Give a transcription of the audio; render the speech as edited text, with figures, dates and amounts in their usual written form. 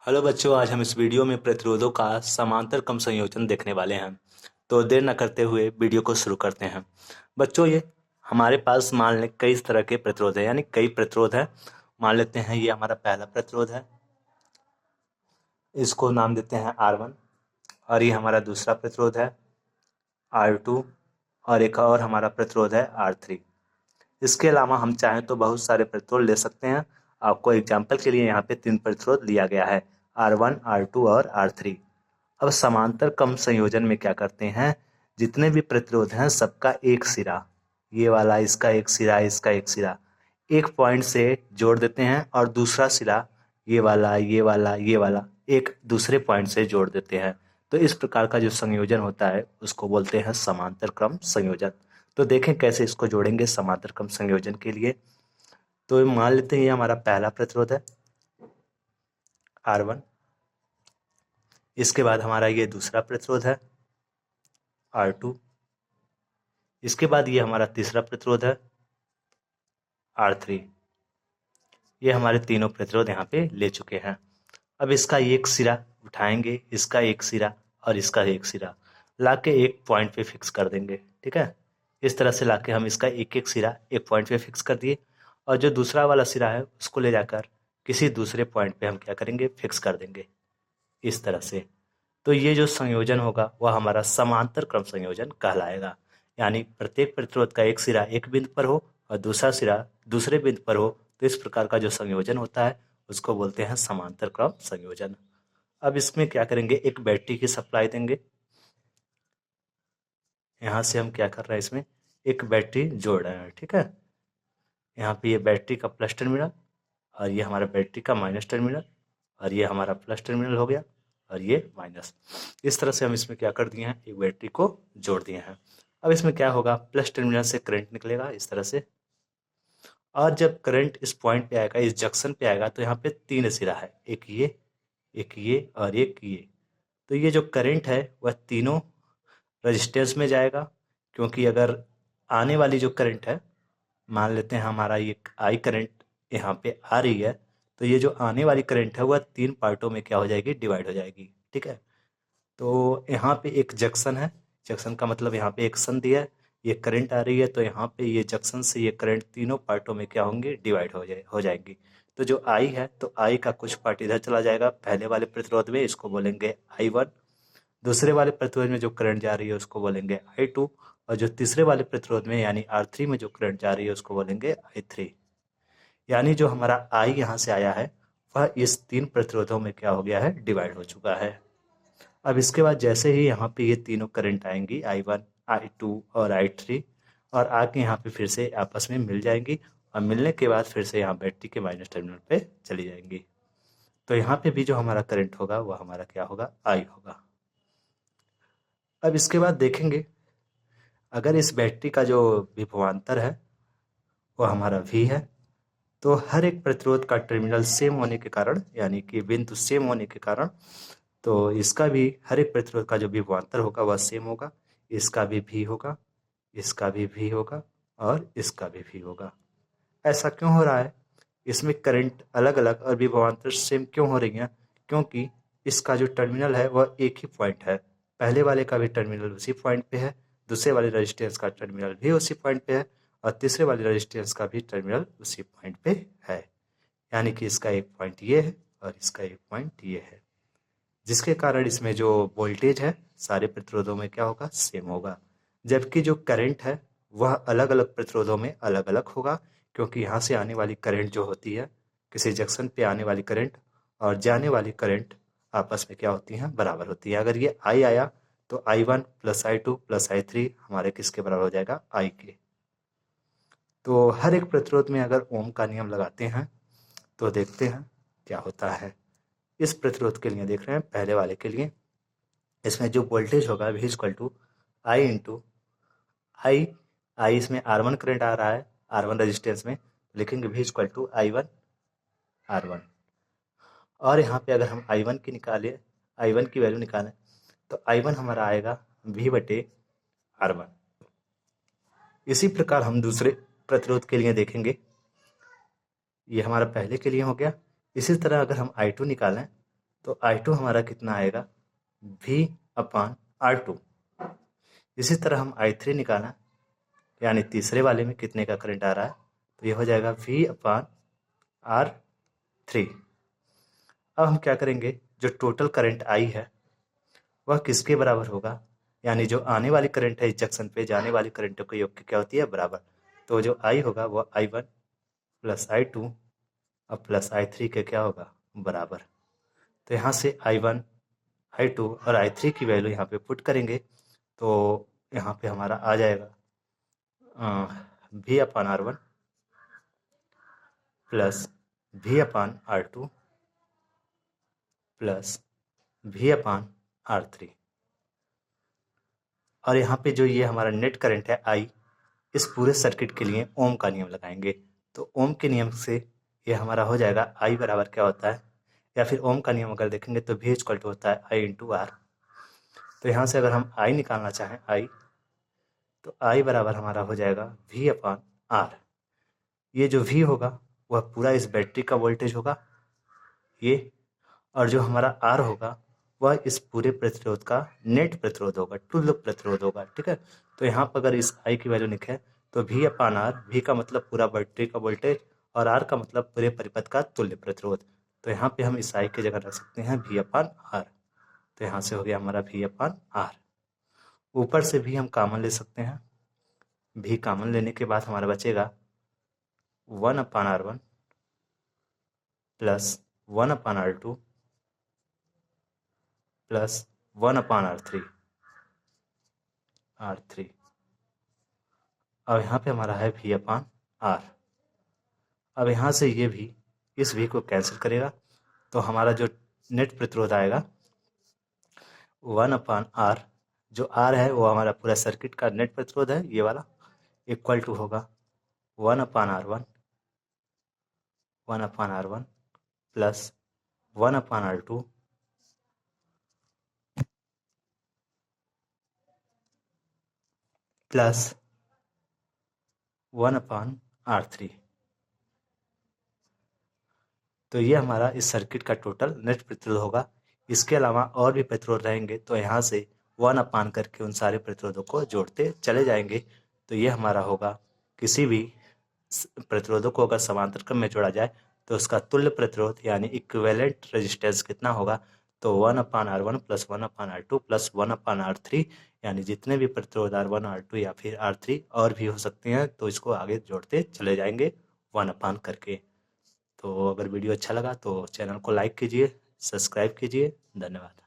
Hello बच्चों, आज हम इस वीडियो में प्रतिरोधों का समांतर क्रम संयोजन देखने वाले हैं। तो देर न करते हुए वीडियो को शुरू करते हैं। बच्चों, ये हमारे पास मान लें कई तरह के प्रतिरोध है, यानी कई प्रतिरोध है। मान लेते हैं ये हमारा पहला प्रतिरोध है, इसको नाम देते हैं R1। और ये हमारा दूसरा प्रतिरोध है R2। और एक और हमारा प्रतिरोध है R3। इसके अलावा हम चाहें तो बहुत सारे प्रतिरोध ले सकते हैं। आपको एग्जाम्पल के लिए यहाँ पे 3 प्रतिरोध लिया गया है, R1, R2 और R3। अब समांतर क्रम संयोजन में क्या करते हैं, जितने भी प्रतिरोध हैं सबका एक सिरा, ये वाला इसका एक सिरा, इसका एक सिरा, एक पॉइंट से जोड़ देते हैं और दूसरा सिरा ये वाला, ये वाला, ये वाला एक दूसरे पॉइंट से जोड़ देते हैं। तो इस प्रकार का जो संयोजन होता है उसको बोलते हैं समांतर क्रम संयोजन। तो देखें कैसे इसको जोड़ेंगे समांतर क्रम संयोजन के लिए। तो मान लेते हैं ये हमारा पहला प्रतिरोध है R1। इसके बाद हमारा ये दूसरा प्रतिरोध है R2। इसके बाद ये हमारा तीसरा प्रतिरोध है R3। ये हमारे तीनों प्रतिरोध यहाँ पे ले चुके हैं। अब इसका एक सिरा उठाएंगे, इसका एक सिरा और इसका एक सिरा लाके एक पॉइंट पे फिक्स कर देंगे। ठीक है, इस तरह से लाके हम इसका एक एक सिरा एक पॉइंट पे फिक्स कर दिए, और जो दूसरा वाला सिरा है उसको ले जाकर किसी दूसरे पॉइंट पे हम क्या करेंगे, फिक्स कर देंगे इस तरह से। तो ये जो संयोजन होगा वह हमारा समांतर क्रम संयोजन कहलाएगा। यानी प्रत्येक प्रतिरोध का एक सिरा एक बिंदु पर हो और दूसरा सिरा दूसरे बिंदु पर हो, तो इस प्रकार का जो संयोजन होता है उसको बोलते हैं समांतर क्रम संयोजन। अब इसमें क्या करेंगे, एक बैटरी की सप्लाई देंगे। यहाँ से हम क्या कर रहे हैं, इसमें एक बैटरी जोड़ रहे हैं। ठीक है, यहाँ पे ये बैटरी का प्लस टर्मिनल और ये हमारा बैटरी का माइनस टर्मिनल, और ये हमारा प्लस टर्मिनल हो गया और ये माइनस। इस तरह से हम इसमें क्या कर दिए हैं, एक बैटरी को जोड़ दिए हैं। अब इसमें क्या होगा, प्लस टर्मिनल से करंट निकलेगा इस तरह से, और जब करंट इस पॉइंट पे आएगा, इस जंक्शन पे आएगा, तो यहाँ पे 3 सिरा है, एक ये, एक ये और एक ये। तो ये जो करंट है वह तीनों रजिस्टेंस में जाएगा, क्योंकि अगर आने वाली जो करंट है, मान लेते हैं हमारा ये आई करंट यहाँ पे आ रही है, तो ये जो आने वाली करंट है वह 3 पार्टों में क्या हो जाएगी, डिवाइड हो जाएगी। ठीक है, तो यहाँ पे एक जंक्शन है, जंक्शन का मतलब यहाँ पे एक सन दिया है, ये करंट आ रही है, तो यहाँ पे ये जंक्शन से ये करंट तीनों पार्टों में क्या होंगे, डिवाइड हो जाएंगी। तो जो आई है, तो आई का कुछ पार्ट इधर चला जाएगा पहले वाले प्रतिरोध में, इसको बोलेंगे I1। दूसरे वाले प्रतिरोध में जो करंट जा रही है उसको बोलेंगे I2। और जो तीसरे वाले प्रतिरोध में यानी R3 में जो करंट जा रही है उसको बोलेंगे I3। यानी जो हमारा I यहाँ से आया है वह इस 3 प्रतिरोधों में क्या हो गया है, डिवाइड हो चुका है। अब इसके बाद जैसे ही यहाँ पे ये तीनों करंट आएंगी, I1, I2 और I3, और आके यहाँ पे फिर से आपस में मिल जाएंगी, और मिलने के बाद फिर से यहाँ बैटरी के माइनस टर्मिनल पे चली जाएंगी। तो यहाँ पे भी जो हमारा करंट होगा वह हमारा क्या होगा, I होगा। अब इसके बाद देखेंगे, अगर इस बैटरी का जो विभवांतर है वो हमारा V है, तो हर एक प्रतिरोध का टर्मिनल सेम होने के कारण, यानी कि बिंदु सेम होने के कारण, तो इसका भी हर एक प्रतिरोध का जो विभवांतर होगा वह सेम होगा। इसका भी V होगा, इसका भी V होगा और इसका भी V होगा। ऐसा क्यों हो रहा है, इसमें करंट अलग अलग और विभवांतर सेम क्यों हो रही हैं? क्योंकि इसका जो टर्मिनल है वह एक ही पॉइंट है। पहले वाले का भी टर्मिनल उसी पॉइंट पे है, दूसरे वाले रेजिस्टेंस का टर्मिनल भी उसी पॉइंट पे है, और तीसरे वाले रेजिस्टेंस का भी टर्मिनल उसी पॉइंट पे है। यानी कि इसका एक पॉइंट ये है और इसका एक पॉइंट ये है, जिसके कारण इसमें जो वोल्टेज है सारे प्रतिरोधों में क्या होगा, सेम होगा। जबकि जो करंट है वह अलग अलग प्रतिरोधों में अलग अलग होगा, क्योंकि यहाँ से आने वाली करंट जो होती है, किसी जंक्शन पे आने वाली करंट और जाने वाली करंट आपस में क्या होती हैं, बराबर होती है। अगर ये I आया तो I1 plus I2 plus I3 हमारे किसके बराबर हो जाएगा, I के। तो हर एक प्रतिरोध में अगर ओम का नियम लगाते हैं तो देखते हैं क्या होता है। इस प्रतिरोध के लिए देख रहे हैं, पहले वाले के लिए, इसमें जो वोल्टेज होगा V equal to I into I. I इसमें R1 करंट आ रहा है, R1 रेजिस्टेंस में, लिखेंगे V equal to I1 R1। और यहाँ पे अगर हम I1 की निकालें, I1 की वैल्यू निकालें, तो I1 हमारा आएगा V बटे R1। इसी प्रकार हम दूसरे प्रतिरोध के लिए देखेंगे, ये हमारा पहले के लिए हो गया। इसी तरह अगर हम I2 निकालें तो I2 हमारा कितना आएगा, V/R2। इसी तरह हम I3 निकालना, यानी तीसरे वाले में कितने का करंट आ रहा है, तो ये हो जाएगा V/R3। अब हम क्या करेंगे, जो टोटल करंट I है वह किसके बराबर होगा, यानी जो आने वाली करंट है इस जंक्शन पे, जाने वाली करंटों के योग की क्या होती है, बराबर। तो जो I होगा वह I1 प्लस I2 और प्लस I3 के क्या होगा, बराबर। तो यहाँ से I1, I2 और I3 की वैल्यू यहाँ पे पुट करेंगे, तो यहाँ पे हमारा आ जाएगा V/R1 plus V/R2 plus V/R3। और यहाँ पे जो ये हमारा नेट करंट है I, इस पूरे सर्किट के लिए ओम का नियम लगाएंगे। तो ओम के नियम से ये हमारा हो जाएगा I बराबर क्या होता है, या फिर ओम का नियम अगर देखेंगे तो V इक्वल टू होता है I/R। तो यहाँ से अगर हम I निकालना चाहें I, तो I बराबर हमारा हो जाएगा V/R। ये जो V होगा वह पूरा इस बैटरी का वोल्टेज होगा ये, और जो हमारा R होगा वह इस पूरे प्रतिरोध का नेट प्रतिरोध होगा, तुल्य प्रतिरोध होगा, ठीक है। तो यहाँ पर अगर इस I की वैल्यू लिखें तो V/R, V का मतलब पूरा बैटरी का वोल्टेज और R का मतलब पूरे परिपथ का तुल्य प्रतिरोध। तो यहाँ पे हम इस I की जगह रख सकते हैं V/R। तो यहाँ से हो गया हमारा V/R। ऊपर से भी हम कॉमन ले सकते हैं, V कॉमन लेने के बाद हमारा बचेगा 1/R1 plus 1/R2 plus 1/R3। अब यहाँ पे हमारा है V/R। अब यहाँ से ये भी इस V को कैंसिल करेगा, तो हमारा जो नेट प्रतिरोध आएगा 1/R, जो R है वो हमारा पूरा सर्किट का नेट प्रतिरोध है ये वाला, इक्वल टू होगा 1/R1 plus 1/R2 plus 1/R3। तो ये हमारा इस सर्किट का टोटल नेट प्रतिरोध होगा। इसके अलावा और भी प्रतिरोध रहेंगे, तो यहाँ से 1/, करके उन सारे प्रतिरोधों को जोड़ते चले जाएंगे। तो ये हमारा होगा, किसी भी प्रतिरोधों को अगर समांतर क्रम में जोड़ा जाए तो उसका तुल्य प्रतिरोध यानी इक्विवेलेंट रेजिस्टेंस कितना होगा, तो 1/R1 plus 1/R2 plus 1/R3, यानी जितने भी प्रतिरोध R1, R2 या फिर R3 और भी हो सकते हैं, तो इसको आगे जोड़ते चले जाएंगे 1/, करके। तो अगर वीडियो अच्छा लगा तो चैनल को लाइक कीजिए, सब्सक्राइब कीजिए। धन्यवाद।